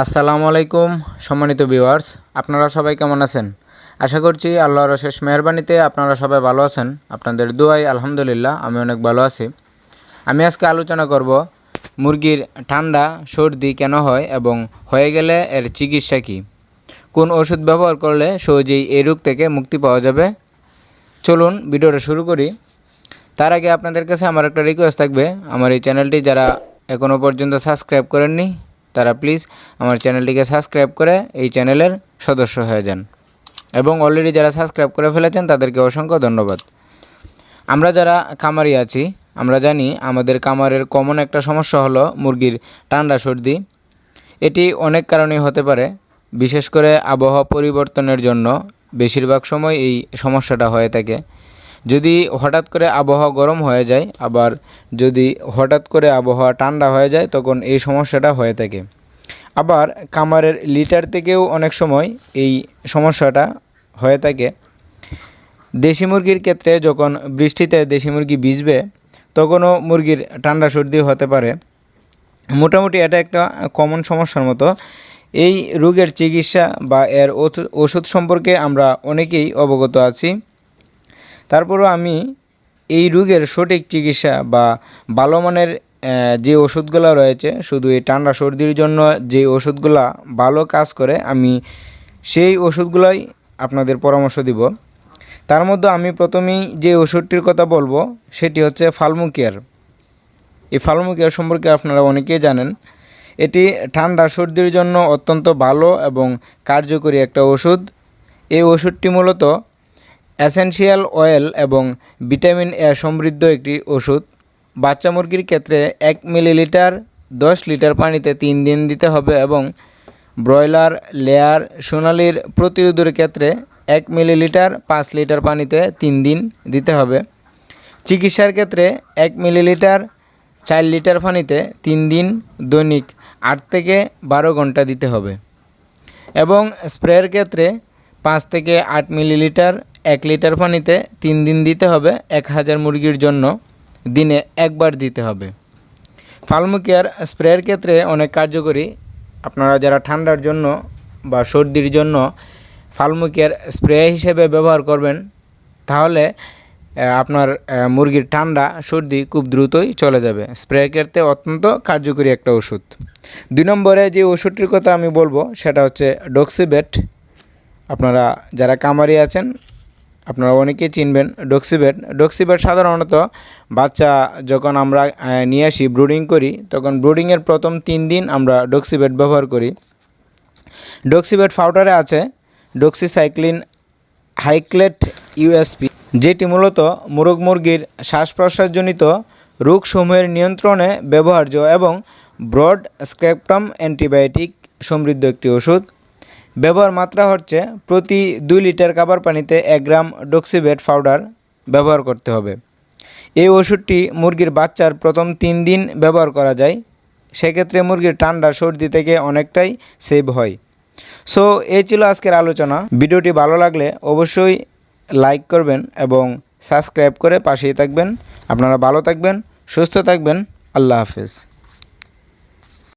আসসালামু আলাইকুম সম্মানিত ভিউয়ার্স, আপনারা সবাই কেমন আছেন? আশা করছি আল্লাহর অশেষ মেহেরবানিতে আপনারা সবাই ভালো আছেন। আপনাদের দোয়ায় আলহামদুলিল্লাহ আমি অনেক ভালো আছি। আমি আজকে আলোচনা করব মুরগির ঠান্ডা সর্দি কেন হয় এবং হয়ে গেলে এর চিকিৎসা কী, কোন ওষুধ ব্যবহার করলে সহজেই এই রোগ থেকে মুক্তি পাওয়া যাবে। চলুন ভিডিওটা শুরু করি। তার আগে আপনাদের কাছে আমার একটা রিকোয়েস্ট থাকবে, আমার এই চ্যানেলটি যারা এখনও পর্যন্ত সাবস্ক্রাইব করেননি তারা প্লিজ আমার চ্যানেলটিকে সাবস্ক্রাইব করে এই চ্যানেলের সদস্য হয়ে যান, এবং অলরেডি যারা সাবস্ক্রাইব করে ফেলেছেন তাদেরকে অসংখ্য ধন্যবাদ। আমরা যারা খামারি আছি আমরা জানি আমাদের খামারের কমন একটা সমস্যা হলো মুরগির ঠান্ডা সর্দি। এটি অনেক কারণেই হতে পারে, বিশেষ করে আবহাওয়া পরিবর্তনের জন্য বেশিরভাগ সময় এই সমস্যাটা হয়ে থাকে। যদি হঠাৎ করে আবহাওয়া গরম হয়ে যায়, আবার যদি হঠাৎ করে আবহাওয়া ঠান্ডা হয়ে যায়, তখন এই সমস্যাটা হয়ে থাকে। আবার খামারের লিটার থেকেও অনেক সময় এই সমস্যাটা হয়ে থাকে। দেশি মুরগির ক্ষেত্রে যখন বৃষ্টিতে দেশি মুরগি ভিজবে তখনও মুরগির ঠান্ডা সর্দি হতে পারে। মোটামুটি এটা একটা কমন সমস্যার মতো। এই রোগের চিকিৎসা বা এর ওষুধ সম্পর্কে আমরা অনেকেই অবগত আছি। তারপরও আমি এই রোগের সঠিক চিকিৎসা বা ভালো মানের যে ওষুধগুলো রয়েছে, শুধু এই ঠান্ডা সর্দির জন্য যে ওষুধগুলো ভালো কাজ করে, আমি সেই ওষুধগুলোই আপনাদের পরামর্শ দিব। তার মধ্যে আমি প্রথমেই যে ওষুধটির কথা বলবো সেটি হচ্ছে ফালমুকিয়ার। এই ফালমুকিয়ার সম্পর্কে আপনারা অনেকেই জানেন। এটি ঠান্ডা সর্দির জন্য অত্যন্ত ভালো এবং কার্যকরী একটা ওষুধ। এই ওষুধটি মূলত এসেনশিয়াল অয়েল এবং ভিটামিন এ সমৃদ্ধ একটি ওষুধ। বাচ্চা মুরগির ক্ষেত্রে 1 মিলিলিটার 10 লিটার পানিতে 3 দিন দিতে হবে, এবং ব্রয়লার, লেয়ার, সোনালির প্রতিরোধের ক্ষেত্রে 1 মিলিলিটার 5 লিটার পানিতে 3 দিন দিতে হবে। চিকিৎসার ক্ষেত্রে 1 মিলিলিটার 4 লিটার পানিতে 3 দিন দৈনিক 8 থেকে 12 ঘন্টা দিতে হবে, এবং স্প্রের ক্ষেত্রে 5 থেকে 8 মিলিলিটার 1 লিটার পানিতে 3 দিন দিতে হবে। 1000 মুরগির জন্য দিনে একবার দিতে হবে। ফালমুকিয়ার স্প্রের ক্ষেত্রে অনেক কার্যকরী। আপনারা যারা ঠান্ডার জন্য বা সর্দির জন্য ফালমুকিয়ার স্প্রে হিসেবে ব্যবহার করবেন, তাহলে আপনার মুরগির ঠান্ডা সর্দি খুব দ্রুতই চলে যাবে। স্প্রের ক্ষেত্রে অত্যন্ত কার্যকরী একটা ওষুধ। 2 নম্বরে যে ওষুধটির কথা আমি বলবো সেটা হচ্ছে ডক্সিবেট। আপনারা যারা খামারি আছেন আপনারা অনেকেই চিনবেন ডক্সিবেট সাধারণত বাচ্চা যখন আমরা নিয়ে আসি ব্রুডিং করি, তখন ব্রুডিংয়ের প্রথম 3 দিন আমরা ডক্সিবেট ব্যবহার করি। ডক্সিবেট পাউডারে আছে ডক্সিসাইক্লিন হাইক্লেট ইউএসপি, যেটি মূলত মুরগির শ্বাস প্রশ্বাসজনিত রোগসমূহের নিয়ন্ত্রণে ব্যবহার্য এবং ব্রড স্পেকট্রাম অ্যান্টিবায়োটিক সমৃদ্ধ একটি ওষুধ। ব্যবহার মাত্রা হচ্ছে প্রতি 2 লিটার খাবার পানিতে 1 গ্রাম ডক্সিবেট পাউডার ব্যবহার করতে হবে। এই ওষুধটি মুরগির বাচ্চার প্রথম 3 দিন ব্যবহার করা যায়। সেক্ষেত্রে মুরগির ঠান্ডা সর্দি থেকে অনেকটাই সেভ হয়। সো এই ছিল আজকের আলোচনা। ভিডিওটি ভালো লাগলে অবশ্যই লাইক করবেন এবং সাবস্ক্রাইব করে পাশেই থাকবেন। আপনারা ভালো থাকবেন, সুস্থ থাকবেন। আল্লাহ হাফেজ।